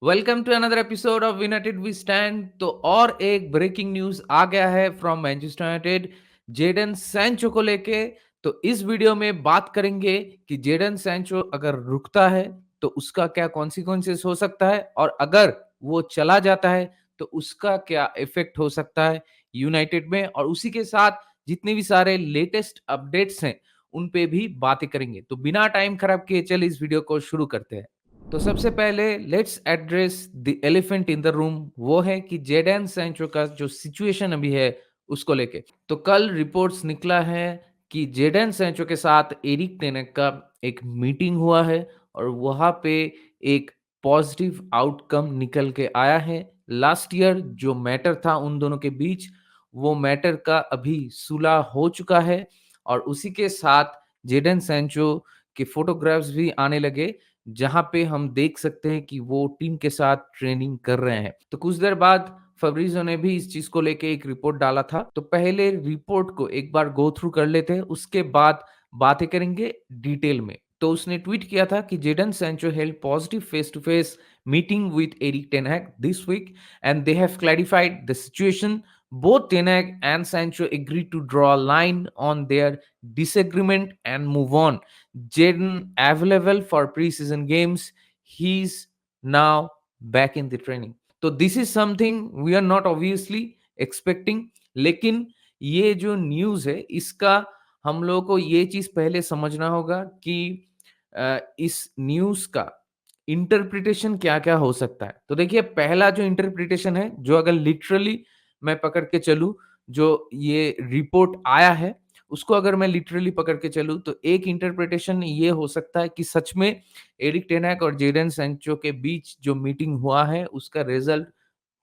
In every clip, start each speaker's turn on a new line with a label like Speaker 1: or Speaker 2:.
Speaker 1: Welcome to another episode of United We Stand. तो और एक ब्रेकिंग न्यूज आ गया है from Manchester United Jadon Sancho को लेके। तो इस वीडियो में बात करेंगे कि जेडन सैंचो अगर रुकता है तो उसका क्या कॉन्सिक्वेंसेस हो सकता है, और अगर वो चला जाता है तो उसका क्या इफेक्ट हो सकता है यूनाइटेड में। और उसी के साथ जितने भी सारे लेटेस्ट अपडेट्स हैं उन पे भी बातें करेंगे। तो बिना टाइम खराब किए चल इस वीडियो को शुरू करते हैं। तो सबसे पहले let's address the elephant in the room, वो है कि जेडन सैंचो का जो सिचुएशन अभी है उसको लेके। तो कल रिपोर्ट्स निकला है कि जेडन सैंचो के साथ एरिक टेनेक का एक मीटिंग हुआ है और वहां पे एक पॉजिटिव आउटकम निकल के आया है। लास्ट ईयर जो मैटर था उन दोनों के बीच, वो मैटर का अभी सुलह हो चुका है। और उसी के साथ जेडन सैंचो के फोटोग्राफ्स भी आने लगे, जहां पे हम देख सकते हैं कि वो टीम के साथ ट्रेनिंग कर रहे हैं। तो कुछ देर बाद फब्रिजो ने भी इस चीज को लेके एक रिपोर्ट डाला था। तो पहले रिपोर्ट को एक बार गो थ्रू कर लेते हैं, उसके बाद बातें करेंगे डिटेल में। तो उसने ट्वीट किया था कि Jadon Sancho held positive face to face meeting with Erik ten Hag this week and they have clarified the situation. Both Ten Hag and Sancho agreed to draw a line on their disagreement and move on. Jaden available for preseason games. He's now back in the training. तो this is something we are not obviously expecting. लेकिन ये जो news है इसका हम लोगों को ये चीज पहले समझना होगा कि इस न्यूज का इंटरप्रिटेशन क्या क्या हो सकता है। तो देखिए, पहला जो इंटरप्रिटेशन है, जो अगर लिटरली मैं पकड़ के चलूं, जो ये रिपोर्ट आया है उसको अगर मैं लिटरली पकड़ के चलूं, तो एक इंटरप्रिटेशन ये हो सकता है कि सच में एरिक टेन हैग और जेडन सैंचो के बीच जो मीटिंग हुआ है उसका रिजल्ट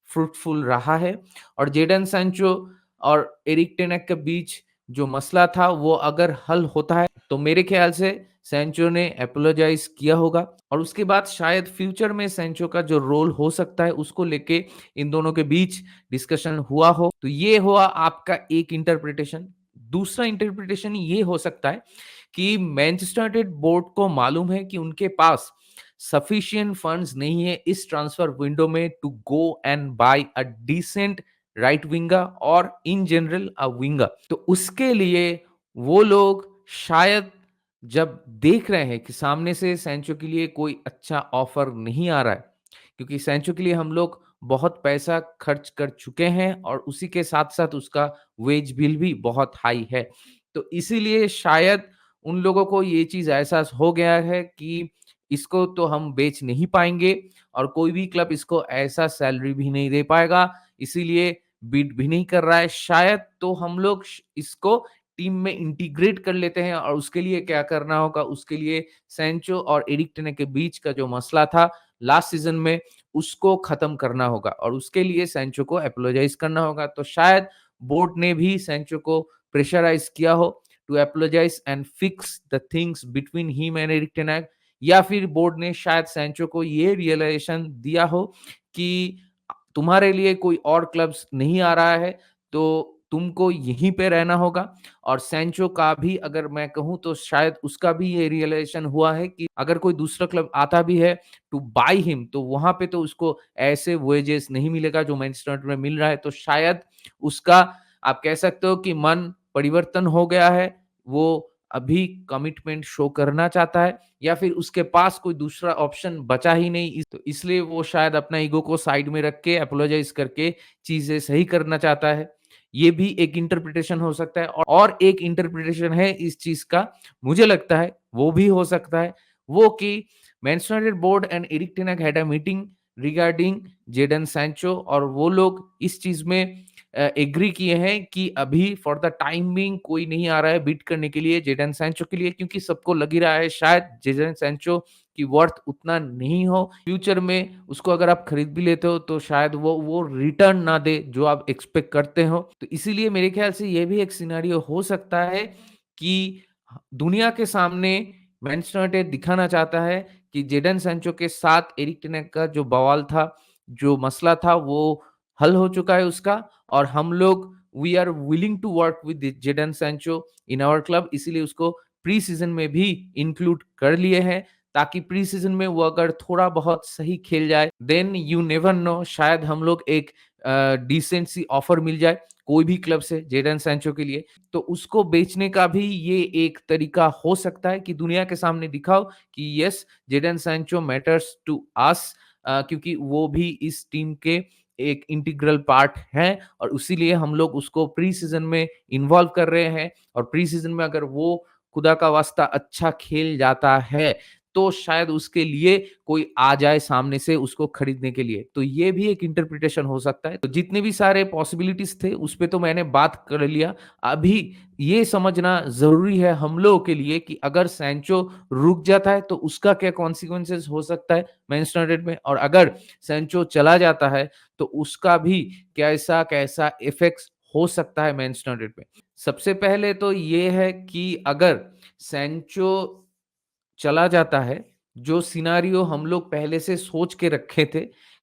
Speaker 1: फ्रूटफुल रहा है। और जेडन सैंचो और एरिक टेन हैग के बीच जो मसला था वो अगर हल होता है तो मेरे ख्याल से सैंचो ने अपोलोजाइज किया होगा। और उसके बाद शायद फ्यूचर में सैंचो का जो रोल हो सकता है उसको लेके इन दोनों के बीच डिस्कशन हुआ हो। तो ये हुआ आपका एक इंटरप्रिटेशन। दूसरा इंटरप्रिटेशन ये हो सकता है कि मैनचेस्टर यूनाइटेड बोर्ड को मालूम है कि उनके पास सफिशिएंट फंड्स नहीं है इस ट्रांसफर विंडो में to go and buy a decent right winger और इन जनरल अ विंगर। तो उसके लिए वो लोग शायद जब देख रहे हैं कि सामने से सैंचो के लिए कोई अच्छा ऑफर नहीं आ रहा है, क्योंकि सैंचो के लिए हम लोग बहुत पैसा खर्च कर चुके हैं और उसी के साथ साथ उसका वेज बिल भी बहुत हाई है। तो इसीलिए शायद उन लोगों को ये चीज एहसास हो गया है कि इसको तो हम बेच नहीं पाएंगे और कोई भी क्लब इसको ऐसा सैलरी भी नहीं दे पाएगा, इसीलिए बिड भी नहीं कर रहा है। शायद तो हम लोग इसको टीम में इंटीग्रेट कर लेते हैं। और उसके लिए क्या करना होगा, उसके लिए सैंचो और एरिक टेन के बीच का जो मसला था लास्ट सीजन में उसको खत्म करना होगा और उसके लिए सैंचो को अपोलोजाइज करना होगा। तो शायद बोर्ड ने भी सैंचो को प्रेशराइज किया हो to apologise and fix the things between him and Erik ten Hag, या फिर बोर्ड ने शायद सैंचो को ये रियलाइजेशन दिया हो कि तुम्हारे लिए कोई और क्लब्स नहीं आ रहा है तो तुमको यहीं पे रहना होगा। और सैंचो का भी अगर मैं कहूं तो शायद उसका भी ये रियलाइजेशन हुआ है कि अगर कोई दूसरा क्लब आता भी है टू बाय हिम तो वहां पे तो उसको ऐसे वेजेस नहीं मिलेगा जो मैनचेस्टर यूनाइटेड में मिल रहा है। तो शायद उसका आप कह सकते हो कि मन परिवर्तन हो गया है, वो अभी कमिटमेंट शो करना चाहता है, या फिर उसके पास कोई दूसरा ऑप्शन बचा ही नहीं तो इसलिए वो शायद अपना ईगो को साइड में रख के अपोलोजाइज करके चीजें सही करना चाहता है। ये भी एक इंटरप्रिटेशन हो सकता है। और एक इंटरप्रिटेशन है इस चीज का, मुझे लगता है वो भी हो सकता है, वो कि Manchester United board and Erik ten Hag had a meeting regarding Jadon Sancho और वो लोग इस चीज में एग्री किए हैं कि अभी फॉर द टाइम बिंग कोई नहीं आ रहा है बिड करने के लिए जेडन सैंचो के लिए, क्योंकि सबको लग ही रहा है शायद जेडन सैंचो की वर्थ उतना नहीं हो। फ्यूचर में उसको अगर आप खरीद भी लेते हो तो शायद वो रिटर्न ना दे जो आप एक्सपेक्ट करते हो। तो इसीलिए मेरे ख्याल से ये भी एक सिनेरियो हो सकता है कि दुनिया के सामने मैनचेस्टर यूनाइटेड दिखाना चाहता है कि जेडन सैंचो के साथ एरिक टेन हैग का जो बवाल था, जो मसला था, वो हल हो चुका है उसका। और हम लोग we are willing to work with Jadon Sancho in our club, इसीलिए उसको प्री सीजन में भी इंक्लूड कर लिए हैं ताकि प्री सीजन में वो अगर थोड़ा बहुत सही खेल जाए, देन यू नेवर नो, शायद हम लोग एक डिसेंट सी ऑफर मिल जाए कोई भी क्लब से जेडन सैंचो के लिए। तो उसको बेचने का भी ये एक तरीका हो सकता है कि दुनिया के सामने दिखाओ कि yes, Jadon Sancho matters to us, क्योंकि वो भी इस टीम के एक इंटीग्रल पार्ट हैं और इसीलिए हम लोग उसको प्री सीजन में इन्वॉल्व कर रहे हैं। और प्री सीजन में अगर वो खुदा का वास्ता अच्छा खेल जाता है, तो शायद उसके लिए कोई आ जाए सामने से उसको खरीदने के लिए। तो ये भी एक इंटरप्रिटेशन हो सकता है। तो जितने भी सारे पॉसिबिलिटीज़ थे, उस पे तो मैंने बात कर लिया। अभी ये समझना ज़रूरी है हम लोगों के लिए कि अगर सैंचो रुक जाता है, तो उसका क्या कॉन्सिक्वेंसेज़ हो सकता है मैनचेस्टर यूनाइटेड में, और अगर सैंचो चला जाता है, तो उसका भी कैसा-कैसा इफ़ेक्ट्स हो सकता है मैनचेस्टर यूनाइटेड पे। सबसे पहले तो ये है कि अगर सैंचो चला जाता है, जो सिनेरियो हम लोग पहले से सोच के रखे थे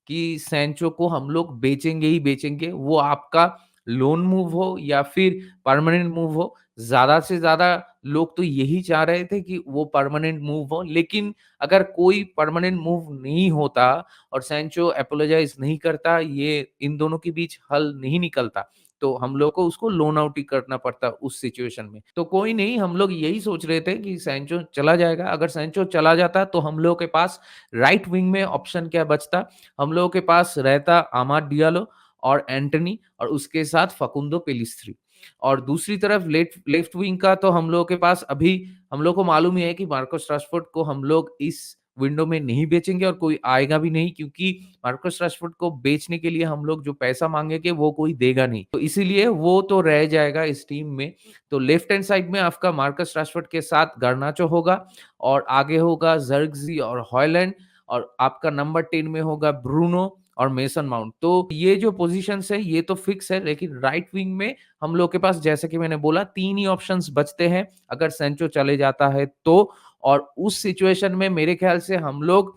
Speaker 1: कि सैंचो को हम लोग बेचेंगे ही बेचेंगे, वो आपका लोन मूव हो या फिर परमानेंट मूव हो, ज़्यादा से ज़्यादा लोग तो यही चाह रहे थे कि वो परमानेंट मूव हो। लेकिन अगर कोई परमानेंट मूव नहीं होता और सैंचो अपोलोजाइज़ नहीं करता, ये इन दोनों के बीच हल नहीं निकलता, तो हम लोग को उसको लोन आउट ही करना पड़ता उस सिचुएशन में। तो कोई नहीं, हम लोग यही सोच रहे थे कि सैंचो चला जाएगा। अगर सैंचो चला जाता तो हम लोगों के पास राइट विंग में ऑप्शन क्या बचता? हम लोगों के पास रहता अमाद डियालो और एंटनी, और उसके साथ फकुंदो पेलिस्त्री। और दूसरी तरफ लेफ्ट विंग का तो हम लोगों के पास अभी हम लोग को मालूम ही है कि मार्कस राशफोर्ड को हम लोग इस विंडो में नहीं बेचेंगे और कोई आएगा भी नहीं, क्योंकि मार्कस राशफोर्ड को बेचने के लिए हम लोग जो पैसा मांगेंगे वो कोई देगा नहीं। तो इसीलिए वो तो रह जाएगा इस टीम में। तो लेफ्ट हैंड साइड में आपका मार्कस राशफोर्ड के साथ गार्नाचो होगा, और आगे होगा ज़र्गज़ी और हॉयलैंड, और आपका नंबर 10 में होगा ब्रूनो और मेसन माउंट। तो ये जो पोज़ीशंस है ये तो फिक्स है, लेकिन राइट विंग में हम लोग के पास, जैसे कि मैंने बोला, 3 ही ऑप्शंस बचते हैं अगर सैंचो चले जाता है तो। और उस सिचुएशन में मेरे ख्याल से हम लोग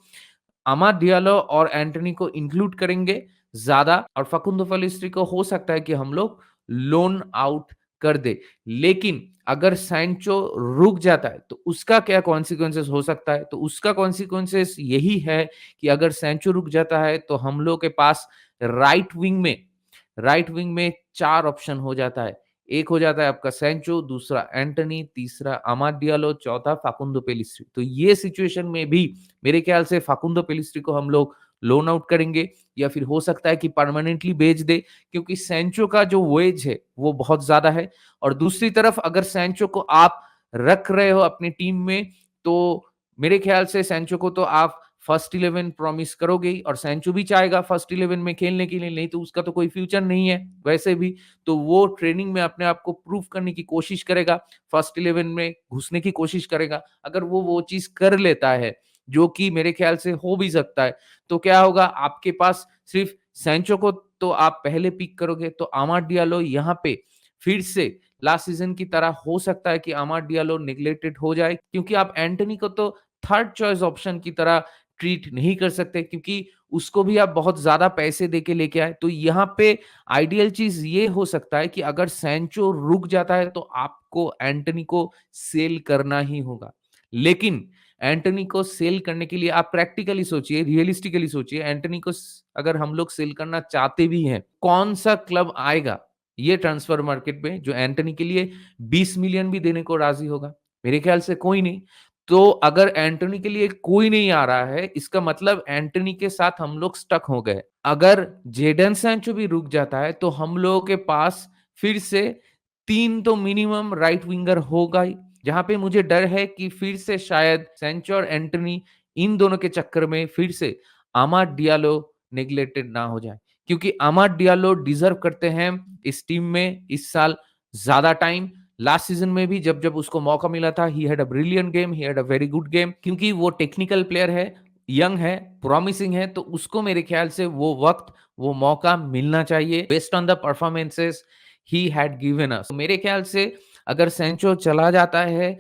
Speaker 1: अमाद डियालो और एंटनी को इंक्लूड करेंगे ज़्यादा, और फकुंदो पेलिस्ट्री को हो सकता है कि हम लोग लोन आउट कर दें। लेकिन अगर सैंचो रुक जाता है, तो उसका क्या कॉन्सिक्वेंसेस हो सकता है? तो उसका कॉन्सिक्वेंसेस यही है कि अगर सैंचो रुक जाता है, तो हम लोग के पास राइट विंग में 4 ऑप्शन हो जाता है। एक हो जाता है आपका सैंचो, दूसरा एंटनी, तीसरा अमाद डियालो, चौथा फाकुंदो पेलिस्ट्री। तो ये सिचुएशन में भी मेरे ख्याल से फाकुंदो पेलिस्ट्री को हम लोग लोन आउट करेंगे, या फिर हो सकता है कि परमानेंटली बेच दे, क्योंकि सैंचो का जो वेज है वो बहुत ज़्यादा है। और दूसरी तरफ अगर सैंचो को आप रख रहे हो अपनी टीम में, तो मेरे ख्याल से सैंचो को तो आप फर्स्ट 11 प्रॉमिस करोगे ही, और सैंचो भी चाहेगा फर्स्ट 11 में खेलने के लिए, नहीं तो उसका तो कोई फ्यूचर नहीं है वैसे भी। तो वो ट्रेनिंग में अपने आप को प्रूव करने की कोशिश करेगा, फर्स्ट 11 में घुसने की कोशिश करेगा। अगर वो चीज़ कर लेता है, जो कि मेरे ख्याल से हो भी सकता है, तो क्या होगा, आपके पास सिर्फ सैंचो को तो आप पहले पिक करोगे, तो अमाद डियालो यहाँ पे फिर से लास्ट सीजन की तरह हो सकता है कि अमाद डियालो नेग्लेक्टेड हो जाए, क्योंकि आप एंटनी को तो थर्ड चॉइस ऑप्शन की तरह ट्रीट नहीं कर सकते, क्योंकि उसको भी आप बहुत ज़्यादा पैसे देके लेके आए। तो यहाँ पे आइडियल चीज़ ये हो सकता है कि अगर सैंचो रुक जाता है, तो आपको एंटनी को सेल करना ही होगा। लेकिन एंटनी को सेल करने के लिए आप प्रैक्टिकली सोचिए, रियलिस्टिकली सोचिए, एंटनी को अगर हम लोग सेल करना चाहते भी हैं, कौन-सा क्लब आएगा ये ट्रांसफर मार्केट में जो एंटनी के लिए 20 मिलियन भी देने को राज़ी होगा? मेरे ख्याल से कोई नहीं। तो अगर एंटोनी के लिए कोई नहीं आ रहा है, इसका मतलब एंटोनी के साथ हम लोग स्टक हो गए। अगर जेडन सैंचो भी रुक जाता है, तो हम लोगों के पास फिर से 3 तो मिनिमम राइट विंगर होगा ही, जहाँ पे मुझे डर है कि फिर से शायद सैंचो और एंटोनी इन दोनों के चक्कर में फिर से अमाद डियालो नेग्लेक्टेड ना हो जाए। क्योंकि अमाद डियालो डिज़र्व करते हैं इस टीम में इस साल ज़्यादा टाइम। लास्ट सीजन में भी जब उसको मौका मिला था, he had a brilliant game, he had a very good game, क्योंकि वो टेक्निकल प्लेयर है, यंग है, प्रॉमिसिंग है, तो उसको मेरे ख्याल से वो वक्त, वो मौका मिलना चाहिए based on the performances he had given us. मेरे ख्याल से अगर सैंचो चला जाता है,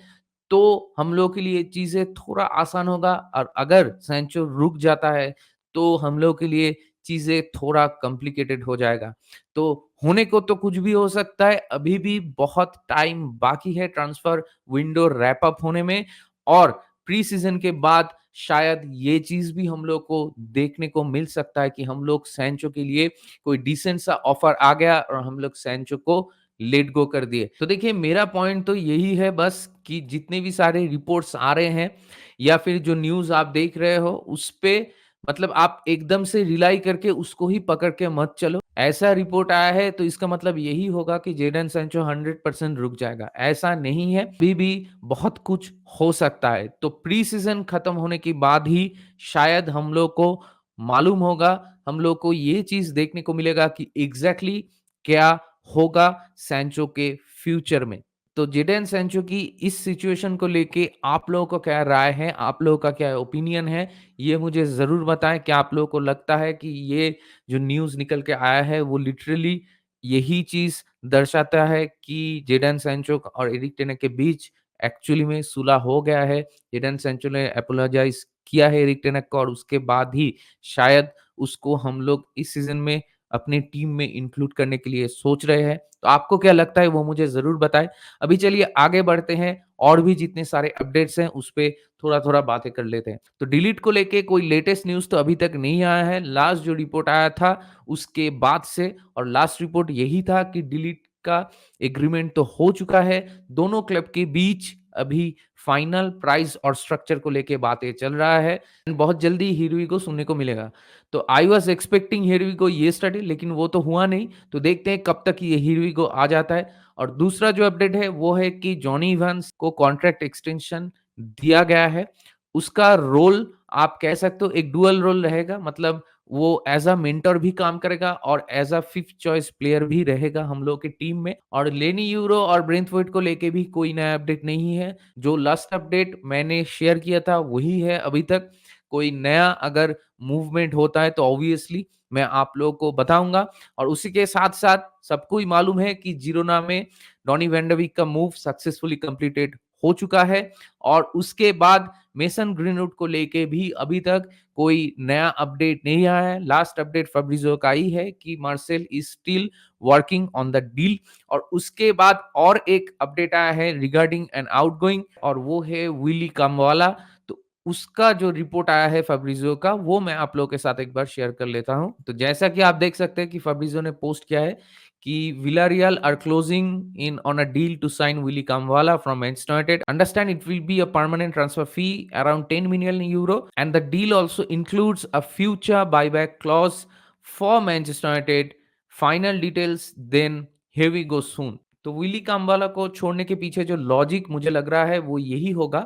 Speaker 1: तो हम लोग के लिए चीजें थोड़ा आसान होगा, और अगर सैंचो रुक जाता है, तो हम लोग के लिए चीजें थोड़ा कॉम्प्लिकेटेड हो जाएगा। तो होने को तो कुछ भी हो सकता है, अभी भी बहुत टाइम बाकी है ट्रांसफर विंडो रैप अप होने में, और प्री सीजन के बाद शायद ये चीज भी हम लोग को देखने को मिल सकता है कि हम लोग सैंचो के लिए कोई डिसेंट सा ऑफर आ गया और हम लोग सैंचो को लेट गो कर दिए। तो देखिए मेरा पॉइंट तो यही है बस कि जितने भी सारे रिपोर्ट्स आ रहे हैं या फिर जो न्यूज़ आप देख रहे हो उस पे मतलब आप एकदम से रिलाई करके उसको ही पकड़ के मत चलो। ऐसा रिपोर्ट आया है तो इसका मतलब यही होगा कि जेडन सैंचो 100% रुक जाएगा। ऐसा नहीं है, अभी भी बहुत कुछ हो सकता है। तो प्री सीजन खत्म होने के बाद ही शायद हम लोग को मालूम होगा, हम लोग को ये चीज़ देखने को मिलेगा कि एग्ज़ैक्टली क्या होगा सैंचो के फ्यूचर में। तो जेडन सैंचो की इस सिचुएशन को लेके आप लोगों को क्या राय है? आप लोगों का क्या ओपिनियन है? ये मुझे ज़रूर बताएँ। क्या आप लोगों को लगता है कि ये जो न्यूज़ निकल के आया है वो लिटरली यही चीज़ दर्शाता है कि जेडन सैंचो और एरिक टेन के बीच एक्चुअली में सुलह हो गया है? जेडन सैंचो ने एपोलोजाइज़ किया है एरिक टेन को और उसके बाद ही शायद उसको हम लोग इस सीज़न में अपनी टीम में इंक्लूड करने के लिए सोच रहे हैं। तो आपको क्या लगता है वो मुझे ज़रूर बताएँ। अभी चलिए आगे बढ़ते हैं और भी जितने सारे अपडेट्स हैं उस पे थोड़ा-थोड़ा बातें कर लेते हैं। तो डिलीट को लेके कोई लेटेस्ट न्यूज़ तो अभी तक नहीं आया है। लास्ट जो रिपोर्ट आया था उसके बाद से और लास्ट रिपोर्ट यही था कि डिलीट का एग्रीमेंट तो हो चुका है। दोनों क्लब के बीच अभी फाइनल प्राइस और स्ट्रक्चर को लेके बातें चल रहा है। एंड बहुत जल्दी हीरोइको सुनने को मिलेगा। तो आई वाज़ एक्सपेक्टिंग हीरोइको येस्टरडे लेकिन वो तो हुआ नहीं। तो देखते हैं कब तक ये हीरोइको आ जाता है। और दूसरा जो अपडेट है वो है कि जॉनी इवांस को कॉन्ट्रैक्ट एक्सटेंशन दिया गया है। उसका रोल आप कह सकते हो एक डुअल रोल रहेगा, मतलब वो एज़ अ मेंटर भी काम करेगा और as a fifth choice player भी रहेगा हम लोग की टीम में। और लेनी यूरो और ब्रेंथवाइट को लेके भी कोई नया अपडेट नहीं है। जो लास्ट अपडेट मैंने शेयर किया था वही है अभी तक। कोई नया अगर मूवमेंट होता है तो ऑब्वियसली मैं आप लोगों को बताऊँगा। और उसी के साथ-साथ सबको ही मालूम है कि जिरोना में डॉनी वैन डर बीक का मूव सक्सेसफुली कंप्लीटेड हो चुका है और उसके बाद मेसन ग्रीनवुड को लेके भी अभी तक कोई नया अपडेट नहीं आया है। लास्ट अपडेट फैब्रिज़ियो का ही है कि Marcel is still working on the deal. और उसके बाद और एक अपडेट आया है रिगार्डिंग एन आउटगोइंग और वो है विली कामवाला। तो उसका जो रिपोर्ट आया है फैब्रिज़ियो का वो मैं आप लोगों के साथ एक बार शेयर कर लेता हूँ। तो जैसा कि आप देख सकते हैं कि फैब्रिज़ियो ने पोस्ट किया है कि Villarreal are closing in on a deal to sign Willy Kamwala from Manchester United. Understand it will be a permanent transfer fee around 10 million euro, and the deal also includes a future buyback clause for Manchester United. Final details then here we go soon. तो Willie कामवाला को छोड़ने के पीछे जो logic मुझे लग रहा है वो यही होगा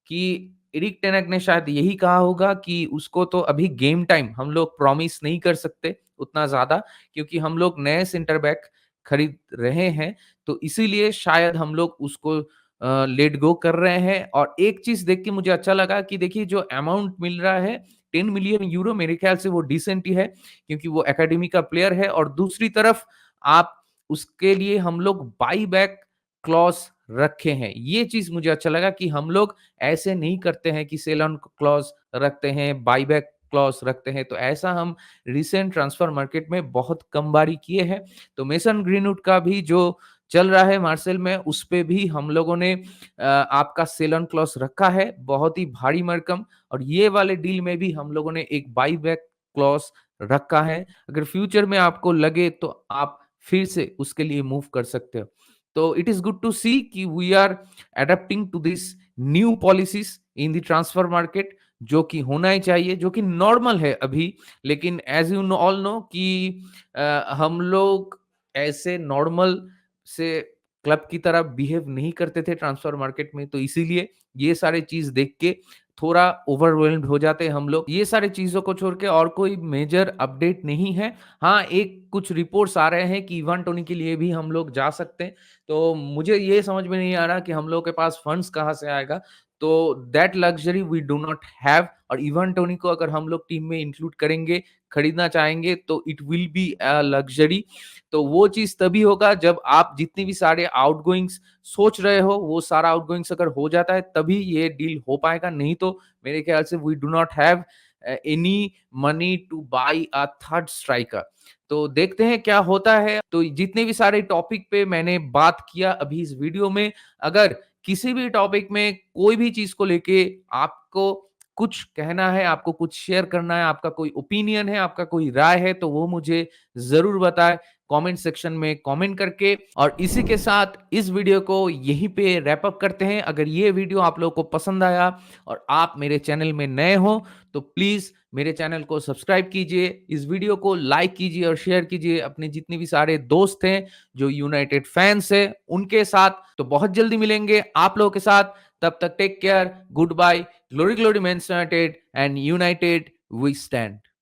Speaker 1: कि एरिक टेन हाग ने शायद यही कहा होगा कि उसको तो अभी गेम टाइम हम लोग प्रॉमिस नहीं कर सकते उतना ज़्यादा, क्योंकि हम लोग नए सेंटर बैक खरीद रहे हैं, तो इसीलिए शायद हम लोग उसको लेट गो कर रहे हैं। और एक चीज़ देख के मुझे अच्छा लगा कि देखिए जो अमाउंट मिल रहा है 10 मिलियन यूरो मेरे ख्याल से वो डिसेंट ही है, क्योंकि वो अकेडमी का प्लेयर है और दूसरी तरफ आप उसके लिए हम लोग बाई बैक क्लॉज़ रखे हैं। ये चीज़ मुझे अच्छा लगा कि हम लोग ऐसे नहीं करते हैं कि सेल ऑन क्लॉज़ रखते हैं, बाई बैक क्लॉज़ रखते हैं, तो ऐसा हम रिसेंट ट्रांसफर मार्केट में बहुत कम बारी किए हैं। तो मेसन ग्रीनवुड का भी जो चल रहा है मार्सेल में, उस पे भी हम लोगों ने आपका सेल ऑन क्लॉज़ रखा है, बहुत ही भारी भरकम। और ये वाले डील में भी हम लोगों ने एक बाई बैक क्लॉज़ रखा है। अगर फ्यूचर में आपको लगे तो आप फिर से उसके लिए मूव कर सकते हो। तो it is good to see कि we are adapting to this new policies in the transfer market, जो कि होना ही चाहिए, जो कि नॉर्मल है अभी। लेकिन as you know all know कि हम लोग ऐसे नॉर्मल से क्लब की तरह बिहेव नहीं करते थे ट्रांसफर मार्केट में, तो इसीलिए ये सारी चीज़ देख के थोड़ा ओवरवेल्म्ड हो जाते हैं हम लोग। ये सारी चीज़ों को छोड़ के और कोई मेजर अपडेट नहीं है। हाँ, एक कुछ रिपोर्ट्स आ रहे हैं कि इवान टोनी के लिए भी हम लोग जा सकते हैं। तो मुझे ये समझ में नहीं आ रहा कि हम लोग के पास फंड्स कहाँ से आएगा। तो that luxury we do not have. और इवान टोनी को अगर हम लोग टीम में इंक्लूड करेंगे, खरीदना चाहेंगे तो it will be a luxury. तो वो चीज़ तभी होगा जब आप जितनी भी सारे आउटगोइंग्स सोच रहे हो, वो सारा आउटगोइंग्स अगर हो जाता है तभी ये डील हो पाएगा, नहीं तो मेरे ख्याल से we do not have any money to buy a third striker. तो देखते हैं क्या होता है। तो जितने भी सारे टॉपिक पे मैंने बात किया अभी इस वीडियो में, अगर किसी भी टॉपिक में कोई भी चीज़ को लेके आपको कुछ कहना है, आपको कुछ शेयर करना है, आपका कोई ओपिनियन है, आपका कोई राय है, तो वो मुझे ज़रूर बताएँ कमेंट सेक्शन में कमेंट करके। और इसी के साथ इस वीडियो को यहीं पे रैप अप करते हैं। अगर ये वीडियो आप लोगों को पसंद आया और आप मेरे चैनल में नए हो, तो प्लीज़ मेरे चैनल को सब्सक्राइब कीजिए, इस वीडियो को लाइक कीजिए और शेयर कीजिए अपने जितने भी सारे दोस्त हैं जो यूनाइटेड फैन्स हैं उनके साथ। तो बहुत जल्दी मिलेंगे आप लोगों के साथ, तब तक take care, goodbye, glory glory Manchester United and United We stand.